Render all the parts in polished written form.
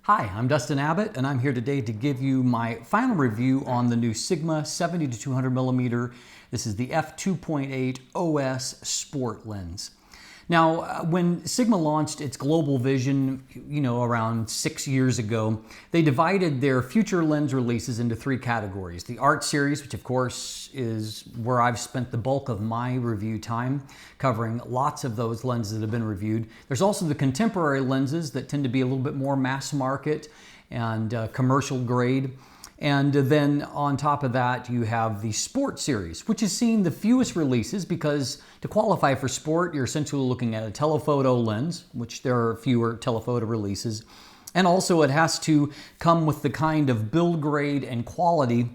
Hi, I'm Dustin Abbott, and I'm here today to give you my final review on the new Sigma 70-200mm. This is the F2.8 OS Sport lens. Now, when Sigma launched its global vision, around 6 years ago, they divided their future lens releases into three categories. The Art series, which of course is where I've spent the bulk of my review time, covering lots of those lenses that have been reviewed. There's also the contemporary lenses that tend to be a little bit more mass market and commercial grade. And then on top of that, you have the Sport series, which has seen the fewest releases because to qualify for Sport, you're essentially looking at a telephoto lens, which there are fewer telephoto releases. And also it has to come with the kind of build grade and quality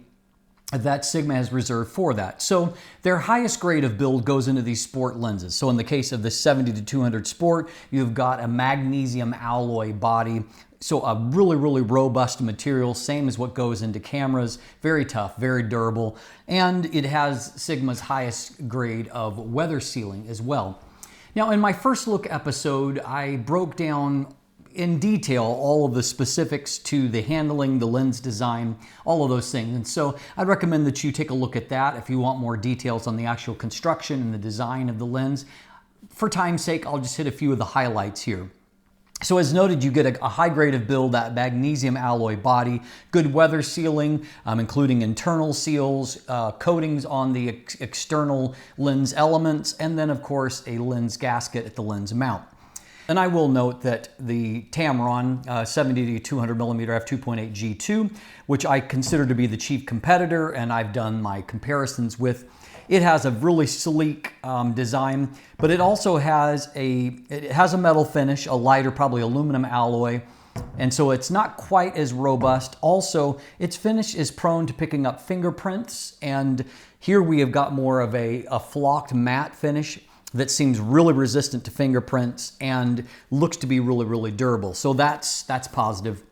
that Sigma has reserved for that. So their highest grade of build goes into these Sport lenses. So in the case of the 70-200 Sport, you've got a magnesium alloy body. So a really, really robust material, same as what goes into cameras, very tough, very durable, and it has Sigma's highest grade of weather sealing as well. Now, in my first look episode, I broke down in detail all of the specifics to the handling, the lens design, all of those things. And so I'd recommend that you take a look at that if you want more details on the actual construction and the design of the lens. For time's sake, I'll just hit a few of the highlights here. So as noted, you get a high grade of build, that magnesium alloy body, good weather sealing, including internal seals, coatings on the external lens elements, and then of course a lens gasket at the lens mount. And I will note that the Tamron 70-200mm F2.8 G2, which I consider to be the chief competitor and I've done my comparisons with, it has a really sleek design, but it also has a metal finish, a lighter, probably aluminum alloy, and so it's not quite as robust. Also, its finish is prone to picking up fingerprints, and here we have got more of a flocked matte finish that seems really resistant to fingerprints and looks to be really, really durable. So that's positive.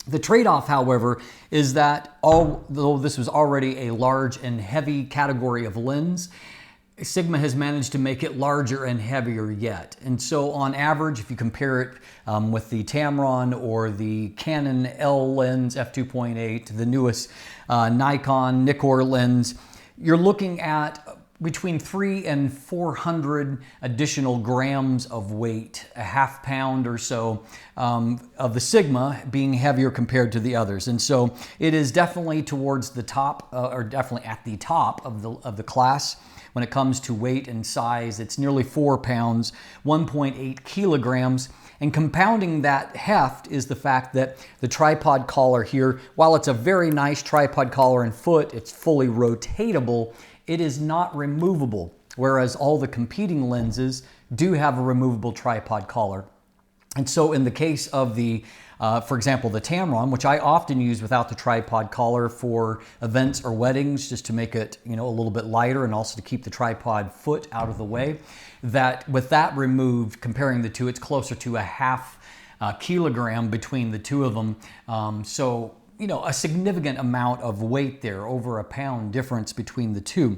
The trade-off, however, is that although this was already a large and heavy category of lens, Sigma has managed to make it larger and heavier yet. And so on average, if you compare it with the Tamron or the Canon L lens F2.8, the newest Nikon Nikkor lens, you're looking at between 300 and 400 additional grams of weight, a half pound or so of the Sigma being heavier compared to the others. And so it is definitely towards the top, or definitely at the top of the class when it comes to weight and size. It's nearly 4 pounds, 1.8 kilograms. And compounding that heft is the fact that the tripod collar here, while it's a very nice tripod collar and foot, it's fully rotatable, it is not removable, whereas all the competing lenses do have a removable tripod collar. And so in the case of the, for example, the Tamron, which I often use without the tripod collar for events or weddings, just to make it, a little bit lighter and also to keep the tripod foot out of the way, that with that removed, comparing the two, it's closer to a half kilogram between the two of them. So a significant amount of weight there, over a pound difference between the two.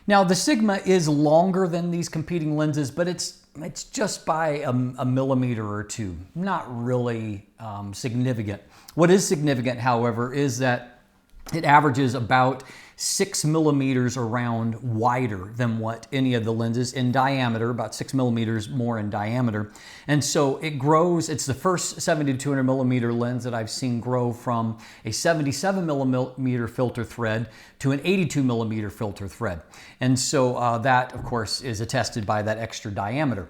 Now, the Sigma is longer than these competing lenses, but it's just by a millimeter or two, not really significant. What is significant, however, is that it averages about 6 millimeters around wider than what any of the lenses in diameter, about 6 millimeters more in diameter. And so it grows, it's the first 70-200mm lens that I've seen grow from a 77mm filter thread to an 82mm filter thread. And so that, of course, is attested by that extra diameter.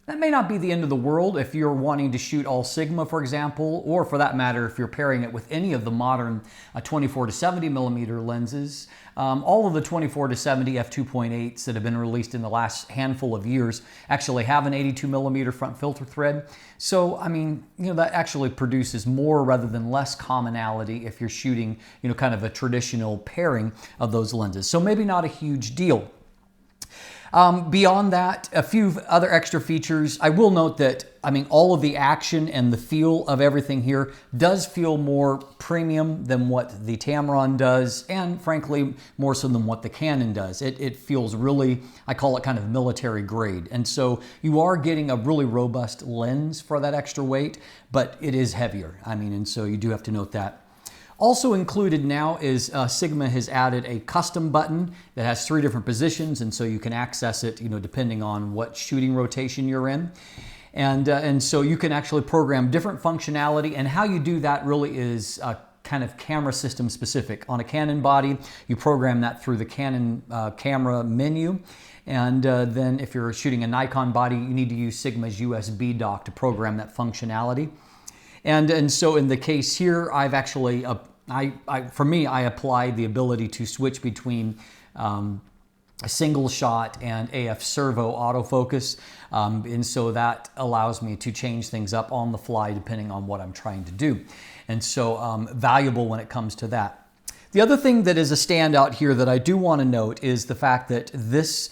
That may not be the end of the world if you're wanting to shoot all Sigma, for example, or for that matter, if you're pairing it with any of the modern 24-70mm lenses. All of the 24-70 f2.8s that have been released in the last handful of years actually have an 82mm front filter thread. So, that actually produces more rather than less commonality if you're shooting, kind of a traditional pairing of those lenses. So maybe not a huge deal. Beyond that, a few other extra features. I will note that, I mean, all of the action and the feel of everything here does feel more premium than what the Tamron does, and frankly, more so than what the Canon does. It feels really, I call it kind of military grade. And so you are getting a really robust lens for that extra weight, but it is heavier. I mean, and so you do have to note that. Also included now is Sigma has added a custom button that has 3 different positions, and so you can access it, depending on what shooting rotation you're in. And so you can actually program different functionality, and how you do that really is kind of camera system specific. On a Canon body, you program that through the Canon camera menu. And then if you're shooting a Nikon body, you need to use Sigma's USB dock to program that functionality. And so in the case here, I've actually, for me, I applied the ability to switch between a single shot and AF servo autofocus. And so that allows me to change things up on the fly depending on what I'm trying to do. And so valuable when it comes to that. The other thing that is a standout here that I do want to note is the fact that this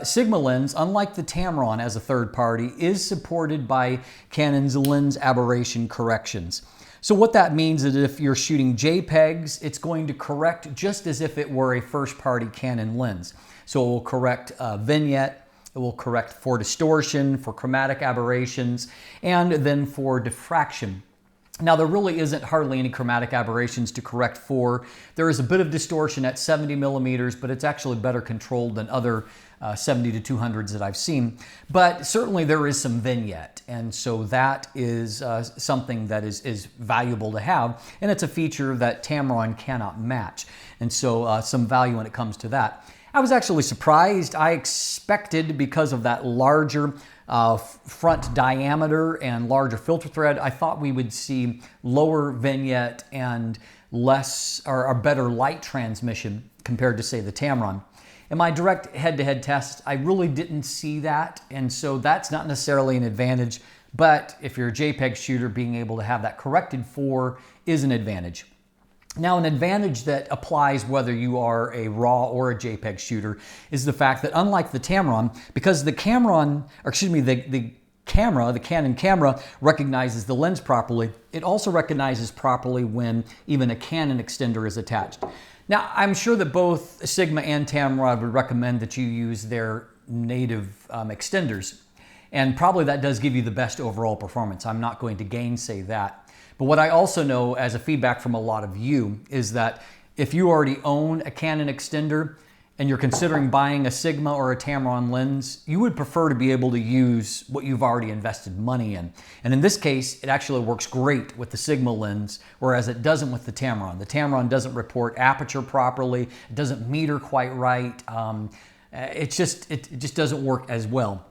Sigma lens, unlike the Tamron as a third party, is supported by Canon's lens aberration corrections. So what that means is that if you're shooting JPEGs, it's going to correct just as if it were a first-party Canon lens. So it will correct vignette, it will correct for distortion, for chromatic aberrations, and then for diffraction. Now, there really isn't hardly any chromatic aberrations to correct for. There is a bit of distortion at 70 millimeters, but it's actually better controlled than other 70-200s that I've seen. But certainly there is some vignette, and so that is something that is valuable to have, and it's a feature that Tamron cannot match. And so some value when it comes to that. I was actually surprised. I expected, because of that larger front diameter and larger filter thread, I thought we would see lower vignette and less or better light transmission compared to, say, the Tamron. In my direct head-to-head test, I really didn't see that, and so that's not necessarily an advantage, but if you're a JPEG shooter, being able to have that corrected for is an advantage. Now, an advantage that applies whether you are a RAW or a JPEG shooter is the fact that, unlike the Tamron, because the Canon camera recognizes the lens properly, it also recognizes properly when even a Canon extender is attached. Now, I'm sure that both Sigma and Tamron would recommend that you use their native extenders, and probably that does give you the best overall performance. I'm not going to gainsay that. But what I also know as a feedback from a lot of you is that if you already own a Canon extender and you're considering buying a Sigma or a Tamron lens, you would prefer to be able to use what you've already invested money in. And in this case, it actually works great with the Sigma lens, whereas it doesn't with the Tamron. The Tamron doesn't report aperture properly, it doesn't meter quite right, it just doesn't work as well.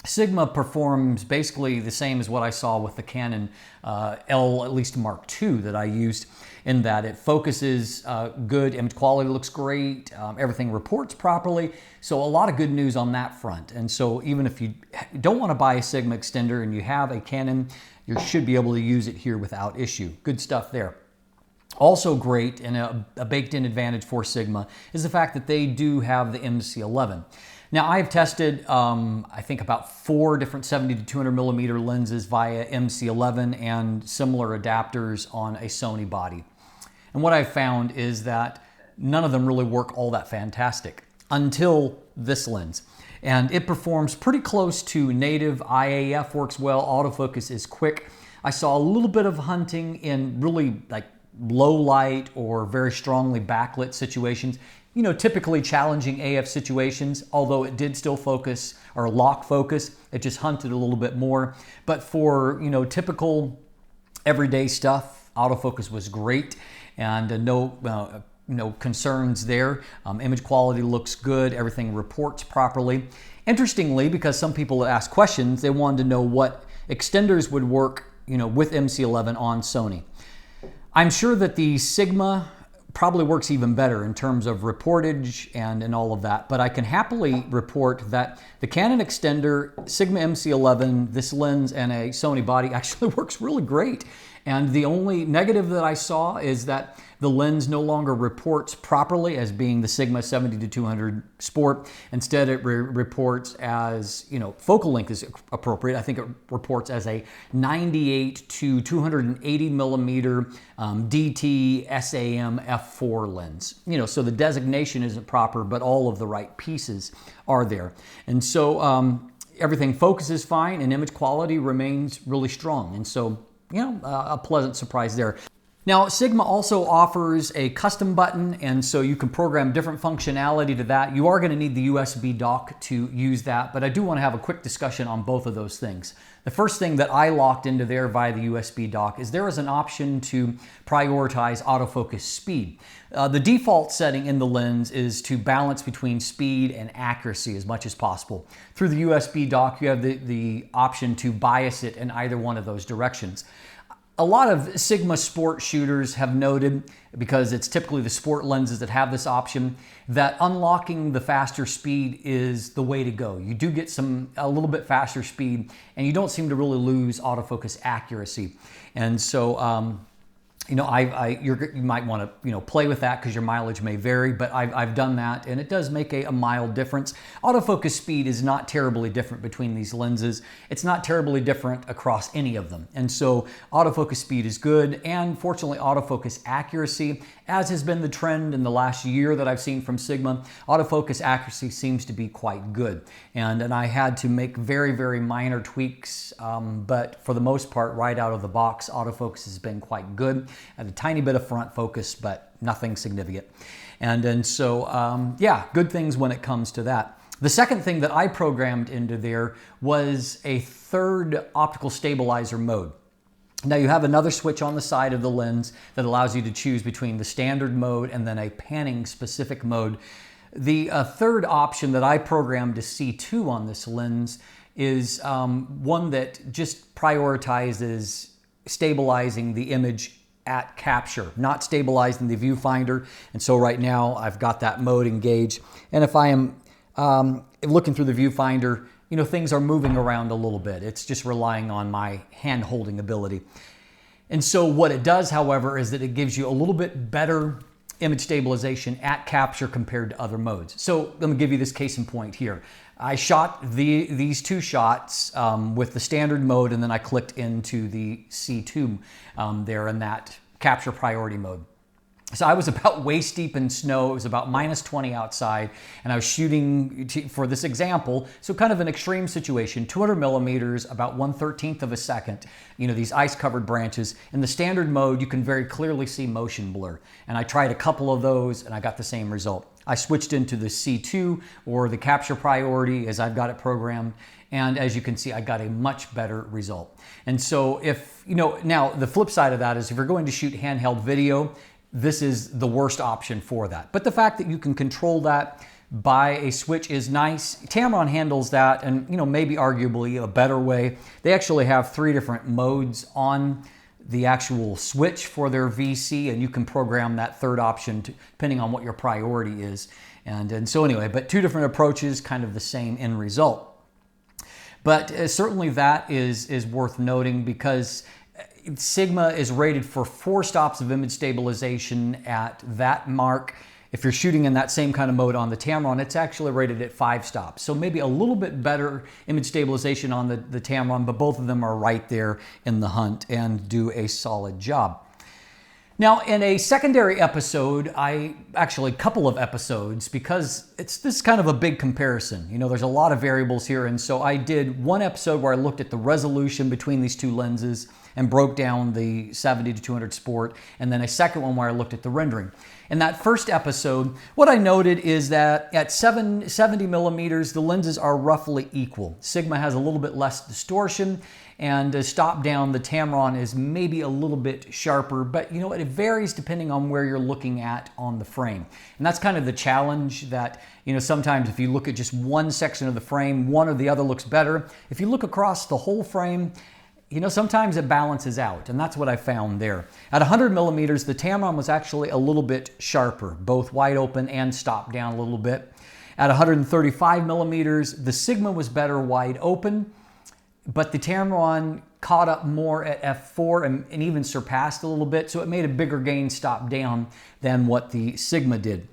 Sigma performs basically the same as what I saw with the Canon L, at least Mark II that I used, in that it focuses good, image quality looks great, everything reports properly. So a lot of good news on that front. And so even if you don't want to buy a Sigma extender and you have a Canon, you should be able to use it here without issue. Good stuff there. Also great, and a baked-in advantage for Sigma, is the fact that they do have the MC11. Now, I've tested, I think, about 4 different 70-200mm lenses via MC11 and similar adapters on a Sony body. And what I've found is that none of them really work all that fantastic until this lens. And it performs pretty close to native. IAF works well, autofocus is quick. I saw a little bit of hunting in really like low light or very strongly backlit situations. You know, typically challenging AF situations, although it did still focus or lock focus, it just hunted a little bit more. But for, you know, typical everyday stuff, autofocus was great, and no concerns there. Image quality looks good, everything reports properly. Interestingly, because some people asked questions, they wanted to know what extenders would work, you know, with MC11 on Sony. I'm sure that the Sigma probably works even better in terms of reportage and all of that, but I can happily report that the Canon extender, Sigma MC11, this lens, and a Sony body actually works really great. And the only negative that I saw is that the lens no longer reports properly as being the Sigma 70-200 Sport. Instead, it reports as, focal length is appropriate. I think it reports as a 98-280mm DT SAM f4 lens. So the designation isn't proper, but all of the right pieces are there. And so everything focuses fine and image quality remains really strong. And so, a pleasant surprise there. Now, Sigma also offers a custom button, and so you can program different functionality to that. You are going to need the USB dock to use that, but I do want to have a quick discussion on both of those things. The first thing that I locked into there via the USB dock is there is an option to prioritize autofocus speed. The default setting in the lens is to balance between speed and accuracy as much as possible. Through the USB dock, you have the option to bias it in either one of those directions. A lot of Sigma sport shooters have noted, because it's typically the sport lenses that have this option, that unlocking the faster speed is the way to go. You do get a little bit faster speed, and you don't seem to really lose autofocus accuracy. And so, you might want to play with that because your mileage may vary, but I've done that and it does make a mild difference. Autofocus speed is not terribly different between these lenses. It's not terribly different across any of them. And so autofocus speed is good, and fortunately autofocus accuracy, as has been the trend in the last year that I've seen from Sigma, autofocus accuracy seems to be quite good. And I had to make very, very minor tweaks, but for the most part, right out of the box, autofocus has been quite good. Had a tiny bit of front focus, but nothing significant. And so, yeah, good things when it comes to that. The second thing that I programmed into there was a third optical stabilizer mode. Now you have another switch on the side of the lens that allows you to choose between the standard mode and then a panning specific mode. The third option that I programmed to C2 on this lens is one that just prioritizes stabilizing the image at capture, not stabilizing the viewfinder. And so right now I've got that mode engaged. And if I am looking through the viewfinder, things are moving around a little bit. It's just relying on my hand holding ability. And so what it does, however, is that it gives you a little bit better image stabilization at capture compared to other modes. So let me give you this case in point here. I shot these two shots with the standard mode, and then I clicked into the C2 there in that capture priority mode. So I was about waist deep in snow. It was about -20 outside, and I was shooting for this example. So kind of an extreme situation, 200 millimeters, about 1/13 of a second, these ice covered branches. In the standard mode, you can very clearly see motion blur. And I tried a couple of those and I got the same result. I switched into the C2 or the capture priority as I've got it programmed. And as you can see, I got a much better result. And so if, now the flip side of that is if you're going to shoot handheld video, this is the worst option for that. But the fact that you can control that by a switch is nice. Tamron handles that, and maybe arguably a better way. They actually have 3 different modes on the actual switch for their VC, and you can program that third option depending on what your priority is. And so anyway, but 2 different approaches, kind of the same end result. But certainly that is worth noting, because Sigma is rated for 4 stops of image stabilization at that mark. If you're shooting in that same kind of mode on the Tamron, it's actually rated at 5 stops. So maybe a little bit better image stabilization on the Tamron, but both of them are right there in the hunt and do a solid job. Now, in a secondary episode, actually a couple of episodes, because this is kind of a big comparison. There's a lot of variables here, and so I did one episode where I looked at the resolution between these 2 lenses and broke down the 70-200 Sport, and then a second one where I looked at the rendering. In that first episode, what I noted is that at 70 millimeters, the lenses are roughly equal. Sigma has a little bit less distortion, and to stop down, the Tamron is maybe a little bit sharper, but it varies depending on where you're looking at on the frame. And that's kind of the challenge that, sometimes if you look at just one section of the frame, one or the other looks better. If you look across the whole frame, sometimes it balances out, and that's what I found there. At 100 millimeters, the Tamron was actually a little bit sharper, both wide open and stopped down a little bit. At 135 millimeters, the Sigma was better wide open, but the Tamron caught up more at f4 and even surpassed a little bit, so it made a bigger gain stop down than what the Sigma did.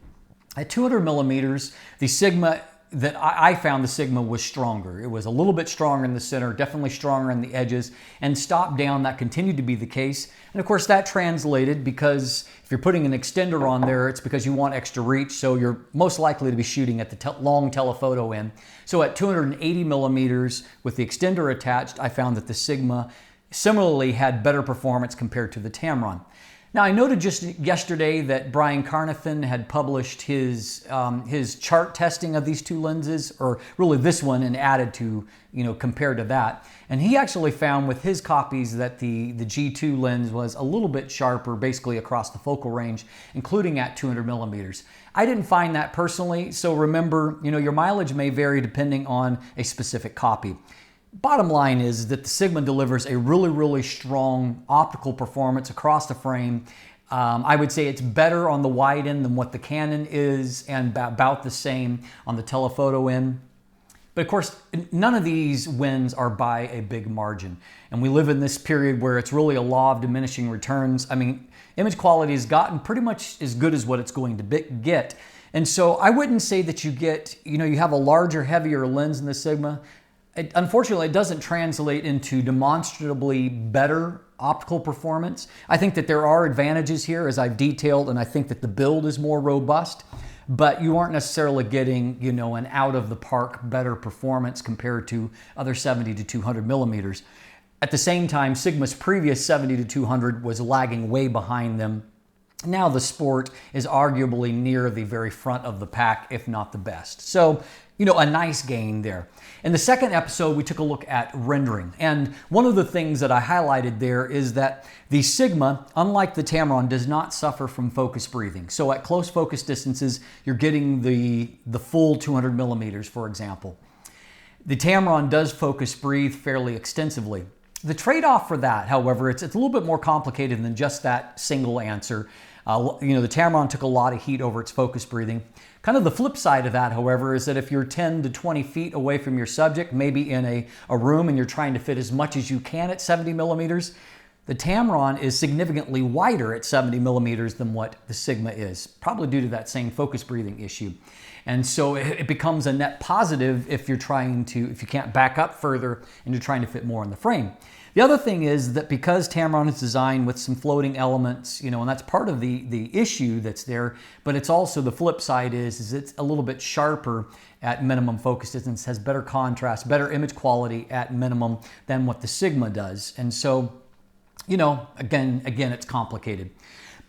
At 200 millimeters, the Sigma, I found the Sigma was stronger. It was a little bit stronger in the center, definitely stronger in the edges, and stop down, that continued to be the case. And of course that translated because if you're putting an extender on there, it's because you want extra reach, so you're most likely to be shooting at the long telephoto end. So at 280 millimeters with the extender attached, I found that the Sigma similarly had better performance compared to the Tamron. Now, I noted just yesterday that Brian Carnathan had published his chart testing of these two lenses, or really this one, and added to, compared to that. And he actually found with his copies that the G2 lens was a little bit sharper, basically across the focal range, including at 200 millimeters. I didn't find that personally, so remember, your mileage may vary depending on a specific copy. Bottom line is that the Sigma delivers a really, really strong optical performance across the frame. I would say it's better on the wide end than what the Canon is, and about the same on the telephoto end. But of course, none of these wins are by a big margin. And we live in this period where it's really a law of diminishing returns. I mean, image quality has gotten pretty much as good as what it's going to get. And so I wouldn't say that you get, you have a larger, heavier lens in the Sigma. Unfortunately, it doesn't translate into demonstrably better optical performance. I think that there are advantages here, as I've detailed, and I think that the build is more robust, but you aren't necessarily getting, an out-of-the-park better performance compared to other 70 to 200 millimeters. At the same time, Sigma's previous 70 to 200 was lagging way behind them. Now the Sport is arguably near the very front of the pack, if not the best. So, a nice gain there. In the second episode, we took a look at rendering. And one of the things that I highlighted there is that the Sigma, unlike the Tamron, does not suffer from focus breathing. So at close focus distances, you're getting the full 200 millimeters, for example. The Tamron does focus breathe fairly extensively. The trade-off for that, however, it's a little bit more complicated than just that single answer. The Tamron took a lot of heat over its focus breathing. Kind of the flip side of that, however, is that if you're 10 to 20 feet away from your subject, maybe in a room, and you're trying to fit as much as you can at 70 millimeters, the Tamron is significantly wider at 70 millimeters than what the Sigma is, probably due to that same focus breathing issue. And so it becomes a net positive if you can't back up further and you're trying to fit more in the frame. The other thing is that because Tamron is designed with some floating elements, and that's part of the issue that's there, but it's also the flip side is it's a little bit sharper at minimum focus distance, has better contrast, better image quality at minimum than what the Sigma does. And so, again, it's complicated.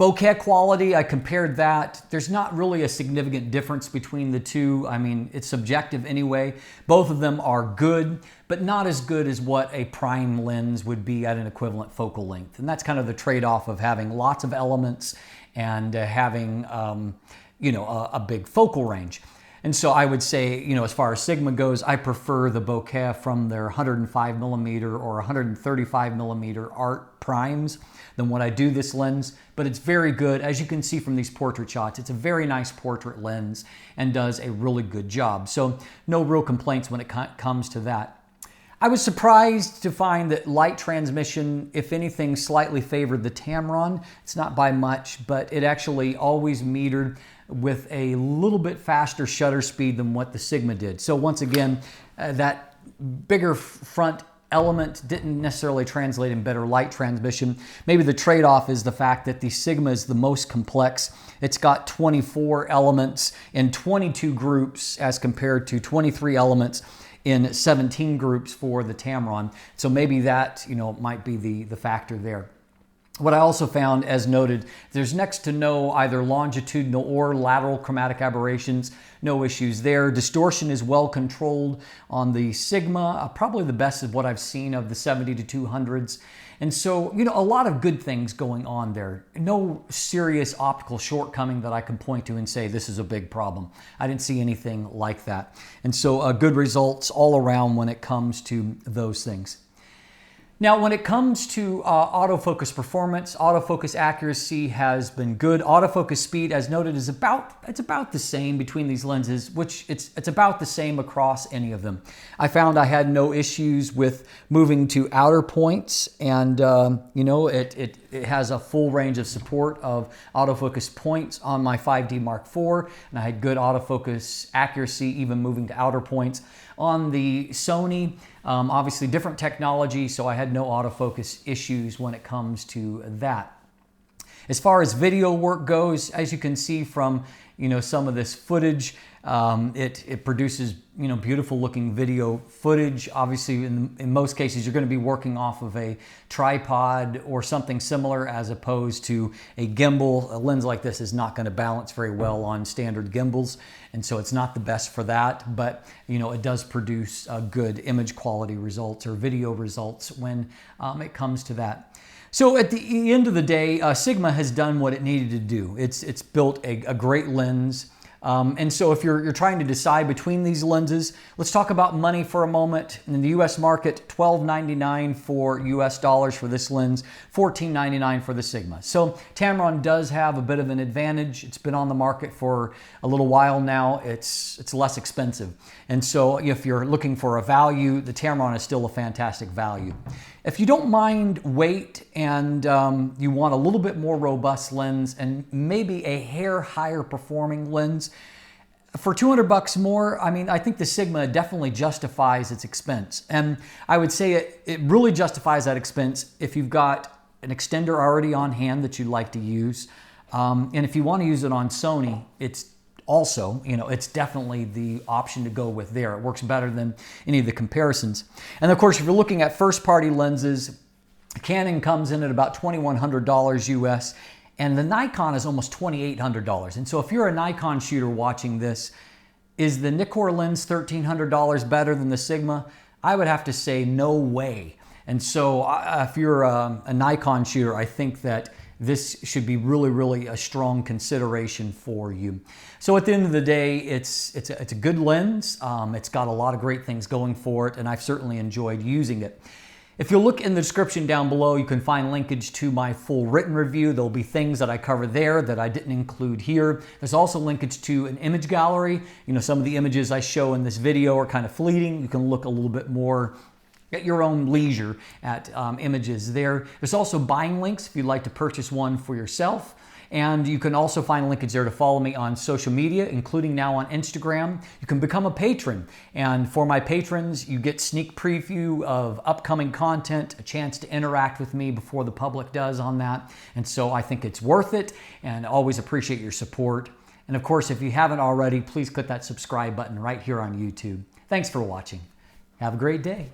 Bokeh quality, I compared that. There's not really a significant difference between the two. I mean, it's subjective anyway. Both of them are good, but not as good as what a prime lens would be at an equivalent focal length. And that's kind of the trade-off of having lots of elements and having, a big focal range. And so I would say, as far as Sigma goes, I prefer the Bokeh from their 105 millimeter or 135 millimeter art primes than what I do this lens, but it's very good. As you can see from these portrait shots, it's a very nice portrait lens and does a really good job. So no real complaints when it comes to that. I was surprised to find that light transmission, if anything, slightly favored the Tamron. It's not by much, but it actually always metered with a little bit faster shutter speed than what the Sigma did. So once again, that bigger front element didn't necessarily translate in better light transmission. Maybe the trade-off is the fact that the Sigma is the most complex. It's got 24 elements in 22 groups as compared to 23 elements in 17 groups for the Tamron. So maybe that, might be the factor there. What I also found, as noted, there's next to no either longitudinal or lateral chromatic aberrations, no issues there. Distortion is well controlled on the Sigma, probably the best of what I've seen of the 70 to 200s. And so, a lot of good things going on there. No serious optical shortcoming that I can point to and say this is a big problem. I didn't see anything like that. And so good results all around when it comes to those things. Now, when it comes to autofocus performance, autofocus accuracy has been good. Autofocus speed, as noted, is about the same between these lenses, which it's about the same across any of them. I found I had no issues with moving to outer points, and you know, it has a full range of support of autofocus points on my 5D Mark IV, and I had good autofocus accuracy even moving to outer points. On the Sony, obviously different technology, so I had no autofocus issues when it comes to that. As far as video work goes, as you can see from some of this footage, it produces beautiful looking video footage. Obviously, in most cases, you're going to be working off of a tripod or something similar as opposed to a gimbal. A lens like this is not going to balance very well on standard gimbals, and so it's not the best for that. But it does produce good image quality results or video results when it comes to that. So at the end of the day, Sigma has done what it needed to do. It's built a great lens. And so if you're trying to decide between these lenses, let's talk about money for a moment. In the US market, $12.99 for US dollars for this lens, $14.99 for the Sigma. So Tamron does have a bit of an advantage. It's been on the market for a little while now. It's less expensive. And so if you're looking for a value, the Tamron is still a fantastic value. If you don't mind weight and you want a little bit more robust lens and maybe a hair higher performing lens, for $200 more, I think the Sigma definitely justifies its expense. And I would say it really justifies that expense if you've got an extender already on hand that you'd like to use. And if you want to use it on Sony, it's also, it's definitely the option to go with there. It works better than any of the comparisons. And of course, if you're looking at first-party lenses, Canon comes in at about $2,100 US, and the Nikon is almost $2,800. And so if you're a Nikon shooter watching this, is the Nikkor lens $1,300 better than the Sigma? I would have to say no way. And so if you're a Nikon shooter, I think that this should be really a strong consideration for you. So at the end of the day, it's a good lens. It's got a lot of great things going for it, and I've certainly enjoyed using it. If you look in the description down below, you can find linkage to my full written review. There'll be things that I cover there that I didn't include here. There's also linkage to an image gallery. Some of the images I show in this video are kind of fleeting. You can look a little bit more at your own leisure at images there. There's also buying links if you'd like to purchase one for yourself. And you can also find linkage there to follow me on social media, including now on Instagram. You can become a patron. And for my patrons, you get sneak preview of upcoming content, a chance to interact with me before the public does on that. And so I think it's worth it, and always appreciate your support. And of course, if you haven't already, please click that subscribe button right here on YouTube. Thanks for watching. Have a great day.